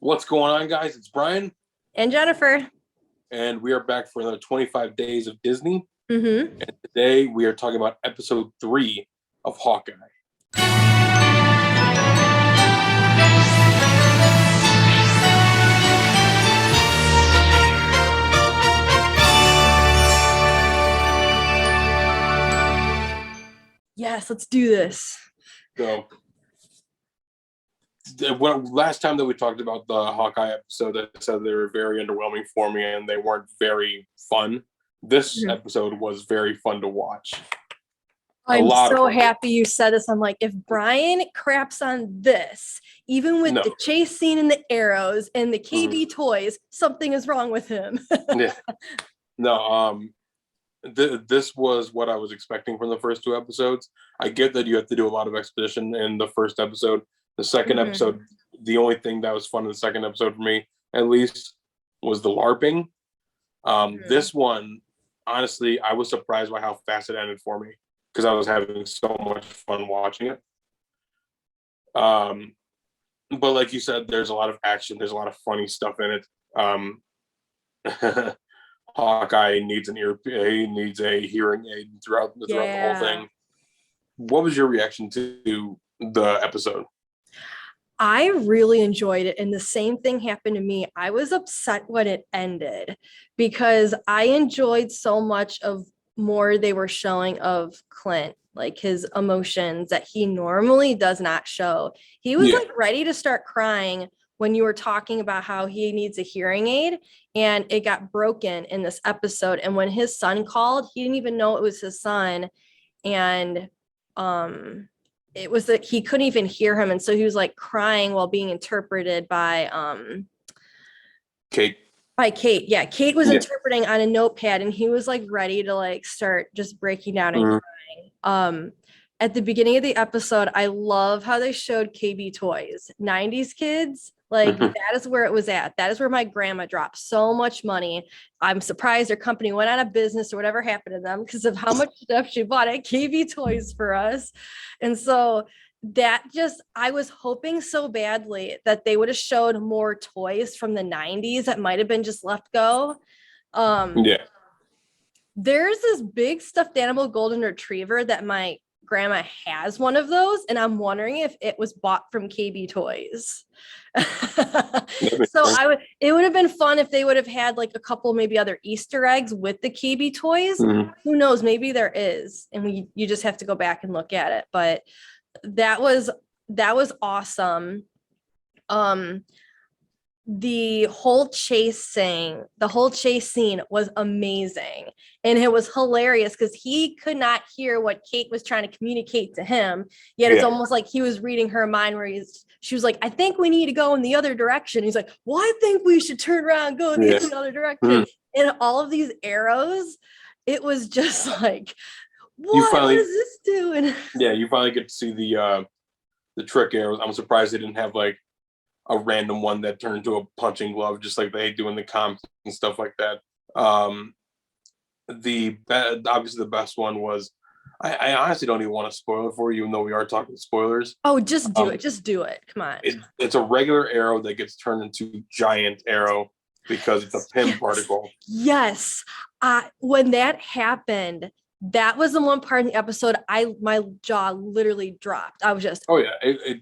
What's going on, guys? It's Brian, And Jennifer. and we are back for another 25 days of Disney. Mm-hmm. And today we are talking about episode 3 of Hawkeye. Yes, let's do this. So, last time that we talked about the Hawkeye episode, I said they were very underwhelming for me and they weren't very fun. This episode was very fun to watch. I'm so happy you said this. I'm like, if Brian craps on this, even with the chase scene and the arrows and the KB toys, something is wrong with him. Yeah. No, this was what I was expecting from the first two episodes. I get that you have to do a lot of exposition in the first episode. The second episode, the only thing that was fun in the second episode for me, at least, was the LARPing. This one, honestly, I was surprised by how fast it ended for me because I was having so much fun watching it. But like you said, there's a lot of action. There's a lot of funny stuff in it. Hawkeye needs he needs a hearing aid throughout the whole thing. What was your reaction to the episode? I really enjoyed it, and the same thing happened to me. I was upset when it ended because I enjoyed so much of more they were showing of Clint, like his emotions that he normally does not show. He was like ready to start crying when you were talking about how he needs a hearing aid, and it got broken in this episode. And when his son called, he didn't even know it was his son. And it was that he couldn't even hear him. And so he was like crying while being interpreted by Kate. By Kate. Yeah, Kate was interpreting on a notepad, and he was like ready to like start just breaking down and crying. At the beginning of the episode, I love how they showed KB toys. 90s kids, like that is where it was at. That is where my grandma dropped so much money. I'm surprised their company went out of business or whatever happened to them because of how much stuff she bought at KB Toys for us. And so that just, I was hoping so badly that they would have showed more toys from the 90s that might have been just left go. There's this big stuffed animal golden retriever that my grandma has one of those, and I'm wondering if it was bought from KB Toys. So it would have been fun if they would have had like a couple maybe other Easter eggs with the KB Toys. Who knows, maybe there is, and you just have to go back and look at it. But that was awesome. The whole chase scene was amazing, and it was hilarious because he could not hear what Kate was trying to communicate to him, yet it's almost like he was reading her mind, where she was like, I think we need to go in the other direction. He's like, well, I think we should turn around and go in the other direction. And all of these arrows, it was just like, what is this doing? You finally get to see the trick arrows. I'm surprised they didn't have like a random one that turned into a punching glove, just like they do in the comics and stuff like that. Obviously the best one was, I honestly don't even want to spoil it for you, even though we are talking spoilers. Oh, just do it. Come on. It's a regular arrow that gets turned into giant arrow because it's a PIM particle. Yes. When that happened, that was the one part in the episode my jaw literally dropped. I was just, it's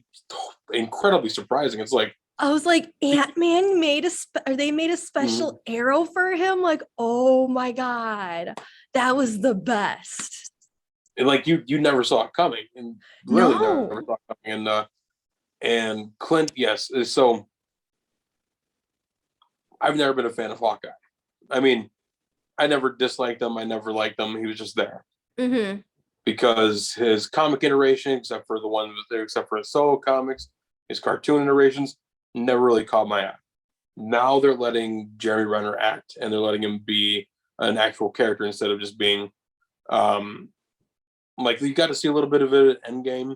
incredibly surprising. It's like, I was like, Ant-Man made a special arrow for him. Like, oh my God, that was the best. And like you never saw it coming, and really never saw it coming. And Clint, yes. So I've never been a fan of Hawkeye. I mean, I never disliked him. I never liked him. He was just there. Because his comic iteration, except for his solo comics, his cartoon iterations, never really caught my eye. Now they're letting Jeremy Renner act, and they're letting him be an actual character instead of just being, like you got to see a little bit of it at Endgame,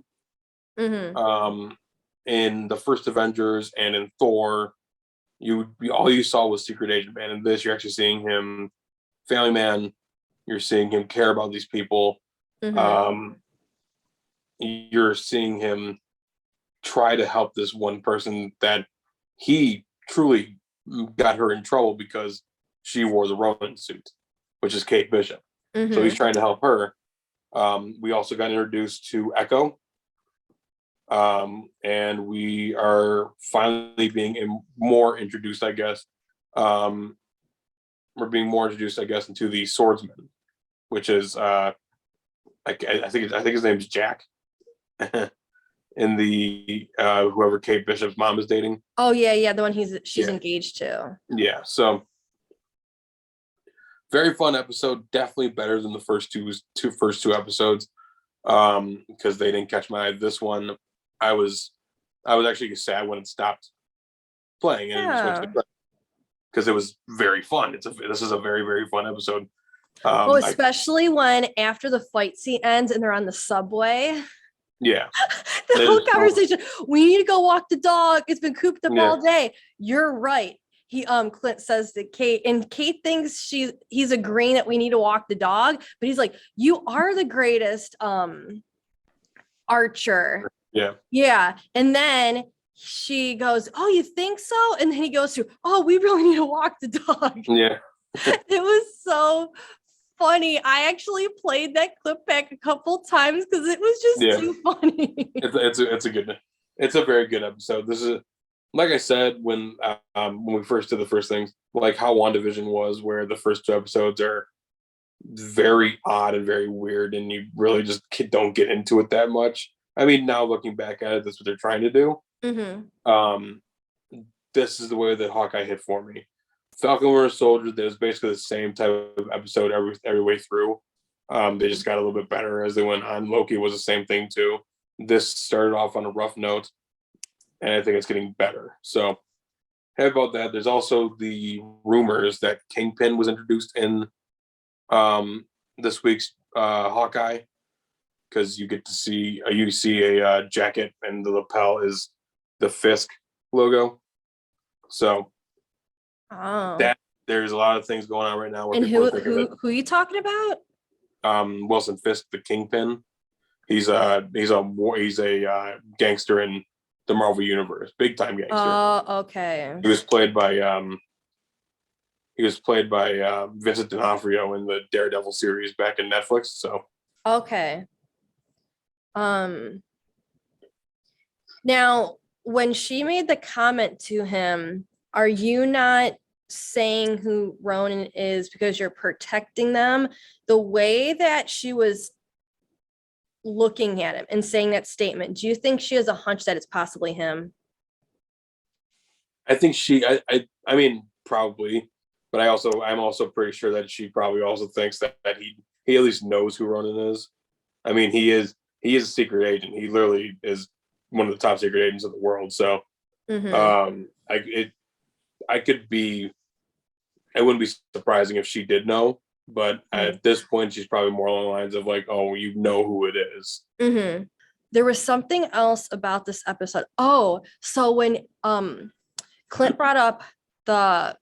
in the first Avengers and in Thor. All you saw was Secret Agent Man. In this, you're actually seeing him family man. You're seeing him care about these people. You're seeing him try to help this one person that he truly got her in trouble because she wore the Ronin suit, which is Kate Bishop. So he's trying to help her. We also got introduced to Echo. And we are finally being more introduced, I guess. We're being more introduced, I guess, into the swordsman, which is I think his name's Jack. In the whoever Kate Bishop's mom is dating. Oh yeah, the one she's engaged to. Yeah, so very fun episode. Definitely better than the first two episodes. Because they didn't catch my eye. This one, I was actually sad when it stopped playing and because it was very fun. This is a very, very fun episode. Especially when after the fight scene ends and they're on the subway. Yeah. The whole conversation. We need to go walk the dog. It's been cooped up all day. You're right. Clint says to Kate, and Kate thinks he's agreeing that we need to walk the dog, but he's like, you are the greatest archer. Yeah. And then she goes, oh, you think so? And then he goes to, oh, we really need to walk the dog. Yeah. It was so funny. I actually played that clip back a couple times because it was just too funny. It's a very good episode. This is, like I said, when we first did the first things, like how WandaVision was, where the first two episodes are very odd and very weird, and you really just don't get into it that much. I mean, now looking back at it, that's what they're trying to do. This is the way that Hawkeye hit for me. Falcon Winter Soldier, there's basically the same type of episode every way through. They just got a little bit better as they went on. Loki was the same thing too. This started off on a rough note, and I think it's getting better. So, how about that? There's also the rumors that Kingpin was introduced in this week's Hawkeye, because you get to see a jacket and the lapel is the Fisk logo. So. That there's a lot of things going on right now. And who are you talking about? Wilson Fisk, the Kingpin. He's a gangster in the Marvel universe, big time gangster. Oh, okay. He was played by Vincent D'Onofrio in the Daredevil series back in Netflix. So okay. Now, when she made the comment to him, are you not saying who Ronin is because you're protecting them? The way that she was looking at him and saying that statement, do you think she has a hunch that it's possibly him? I think I mean, probably, but I'm also pretty sure that she probably also thinks that he at least knows who Ronin is. I mean, he is a secret agent. He literally is one of the top secret agents of the world. So, it wouldn't be surprising if she did know, but at this point, she's probably more along the lines of like, oh, you know who it is. There was something else about this episode. Oh, so when Clint brought up the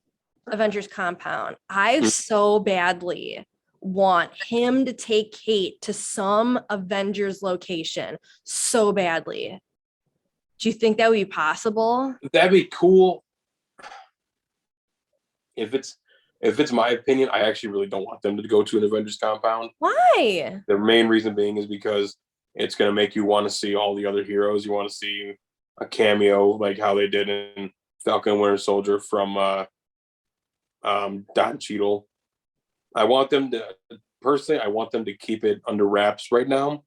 Avengers compound, I so badly want him to take Kate to some Avengers location so badly. Do you think that would be possible? That'd be cool. If it's my opinion, I actually really don't want them to go to an Avengers compound. Why? The main reason being is because it's going to make you want to see all the other heroes. You want to see a cameo like how they did in Falcon and Winter Soldier from Don Cheadle. I want them to keep it under wraps right now,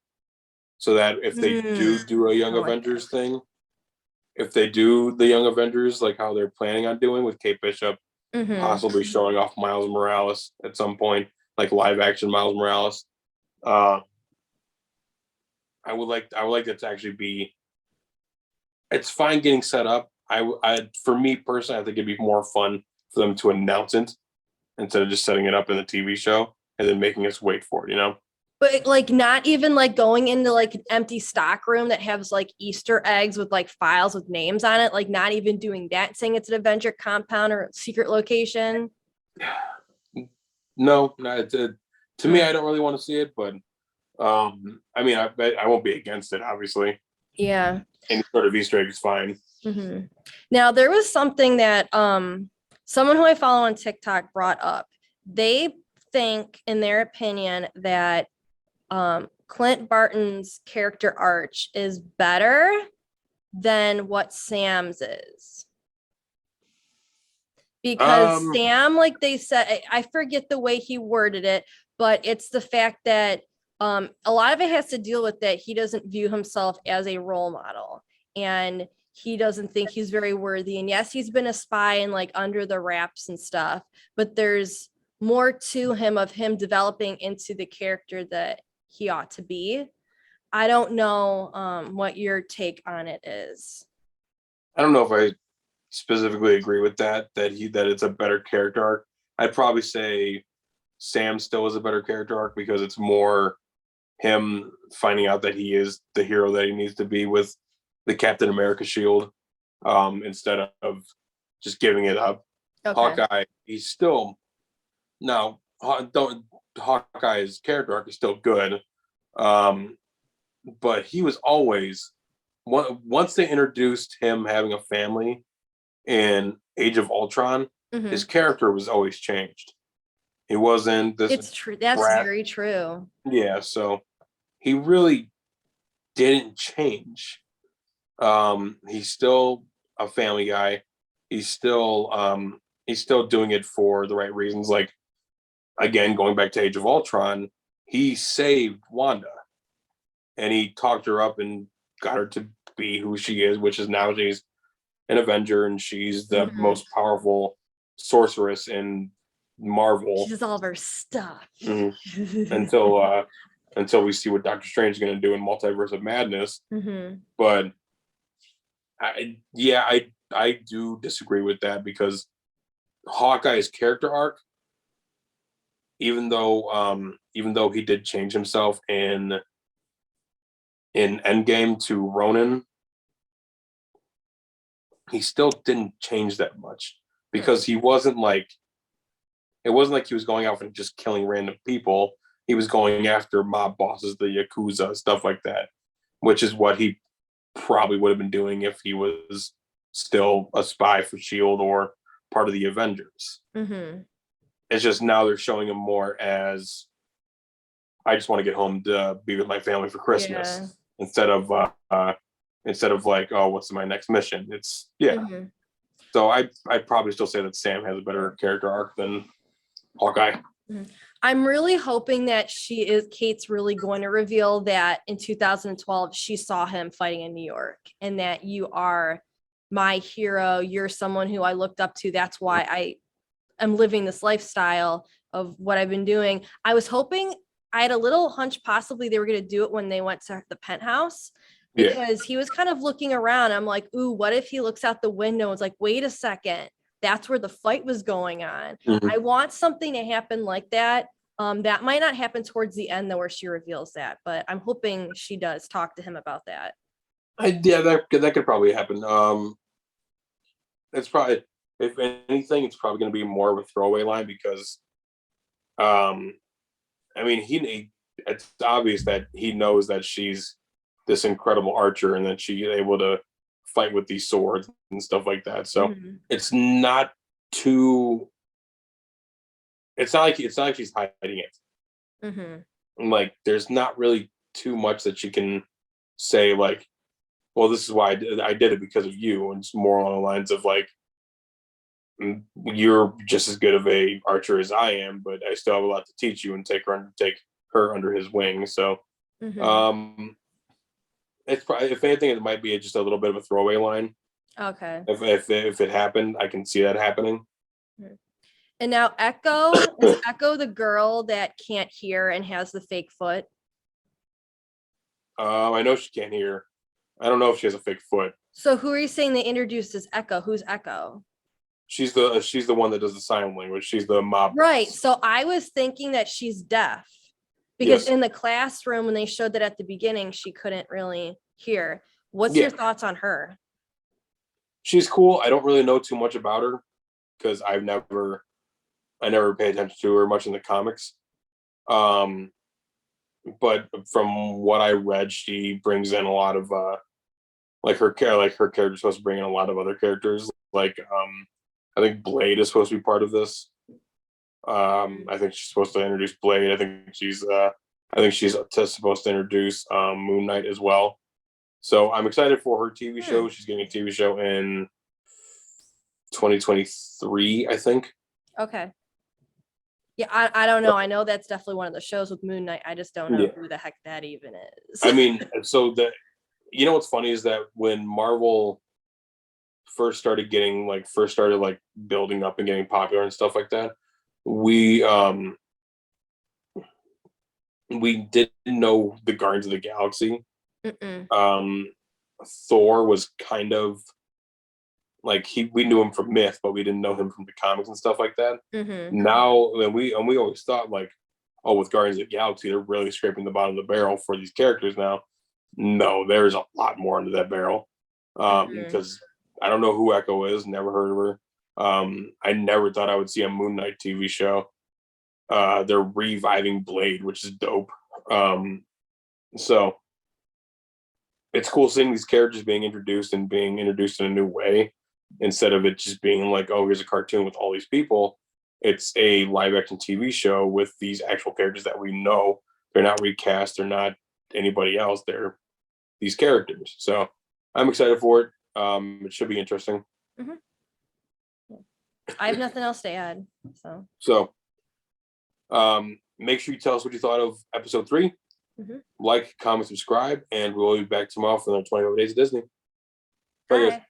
so that if they do a Young Avengers thing, if they do the Young Avengers like how they're planning on doing with Kate Bishop, possibly showing off Miles Morales at some point, like live action Miles Morales. I would like that to actually be. It's fine getting set up. For me personally, I think it'd be more fun for them to announce it instead of just setting it up in the TV show and then making us wait for it, you know? But like not even like going into like an empty stock room that has like Easter eggs with like files with names on it, like not even doing that, saying it's an Avenger compound or a secret location. No, to me, I don't really want to see it, but I mean, I won't be against it, obviously. Yeah. Any sort of Easter egg is fine. Now there was something that someone who I follow on TikTok brought up. They think, in their opinion, that Clint Barton's character arch is better than what Sam's is. Because Sam, like they said, I forget the way he worded it, but it's the fact that a lot of it has to deal with that he doesn't view himself as a role model, and he doesn't think he's very worthy. And yes, he's been a spy and like under the wraps and stuff, but there's more to him of him developing into the character that he ought to be. I don't know what your take on it is. I don't know if I specifically agree with that it's a better character arc. I'd probably say Sam still is a better character arc because it's more him finding out that he is the hero that he needs to be with the Captain America shield, instead of just giving it up. Okay. Hawkeye, he's still now Hawkeye's character arc is still good, but he was always once they introduced him having a family in Age of Ultron, his character was always changed. He wasn't this. It's true. That's very true. Yeah, so he really didn't change. He's still a family guy. He's still doing it for the right reasons. Like, again, going back to Age of Ultron, he saved Wanda, and he talked her up and got her to be who she is, which is now she's an Avenger, and she's the most powerful sorceress in Marvel. She's all of her stuff. Until we see what Doctor Strange is going to do in Multiverse of Madness. But I do disagree with that, because Hawkeye's character arc, even though he did change himself in Endgame to Ronin, he still didn't change that much, because it wasn't like he was going out and just killing random people. He was going after mob bosses, the Yakuza, stuff like that, which is what he probably would have been doing if he was still a spy for S.H.I.E.L.D. or part of the Avengers. It's just now they're showing him more as, I just want to get home to be with my family for Christmas, instead of like, oh, what's my next mission? It's So I'd probably still say that Sam has a better character arc than Hawkeye. I'm really hoping that Kate's really going to reveal that in 2012 she saw him fighting in New York, and that you are my hero. You're someone who I looked up to. That's why I am living this lifestyle of what I've been doing. I was hoping, I had a little hunch possibly they were going to do it when they went to the penthouse, because he was kind of looking around. I'm like, ooh, what if he looks out the window and is like, wait a second, that's where the fight was going on. I want something to happen like that. That might not happen towards the end though, where she reveals that, but I'm hoping she does talk to him about that. That could probably happen. It's probably, if anything, it's probably going to be more of a throwaway line, because, I mean, it's obvious that he knows that she's this incredible archer and that she's able to fight with these swords and stuff like that. So it's not like she's hiding it. Like, there's not really too much that she can say, like, well, this is why I did it because of you. And it's more along the lines of like, you're just as good of a archer as I am, but I still have a lot to teach you, and take her under his wing. So it's probably, if anything, it might be just a little bit of a throwaway line. Okay. If it happened, I can see that happening. And now Echo, is Echo the girl that can't hear and has the fake foot? I know she can't hear. I don't know if she has a fake foot. So who are you saying they introduced as Echo? Who's Echo? She's the one that does the sign language. She's the mob. Right. So I was thinking that she's deaf, because in the classroom, when they showed that at the beginning, she couldn't really hear. What's your thoughts on her? She's cool. I don't really know too much about her, because I never paid attention to her much in the comics. But from what I read, she brings in a lot of like her character's supposed to bring in a lot of other characters. Like I think Blade is supposed to be part of this. I think she's supposed to introduce Blade. I think she's supposed to introduce Moon Knight as well. So I'm excited for her TV show. She's getting a TV show in 2023, I think. Okay. Yeah, I don't know. I know that's definitely one of the shows with Moon Knight. I just don't know who the heck that even is. I mean, so what's funny is that when Marvel first started building up and getting popular and stuff like that, we didn't know the Guardians of the Galaxy. Thor was kind of like we knew him from myth, but we didn't know him from the comics and stuff like that. Now, and we always thought like, oh, with Guardians of the Galaxy, they're really scraping the bottom of the barrel for these characters now. No, there's a lot more into that barrel. Because I don't know who Echo is, never heard of her. I never thought I would see a Moon Knight TV show. They're reviving Blade, which is dope. So it's cool seeing these characters being introduced in a new way, instead of it just being like, oh, here's a cartoon with all these people. It's a live action TV show with these actual characters that we know. They're not recast. They're not anybody else. They're these characters. So I'm excited for it. It should be interesting. I have nothing else to add. So make sure you tell us what you thought of episode 3. Like, comment, subscribe, and we'll be back tomorrow for another 25 Days of Disney. Bye, guys.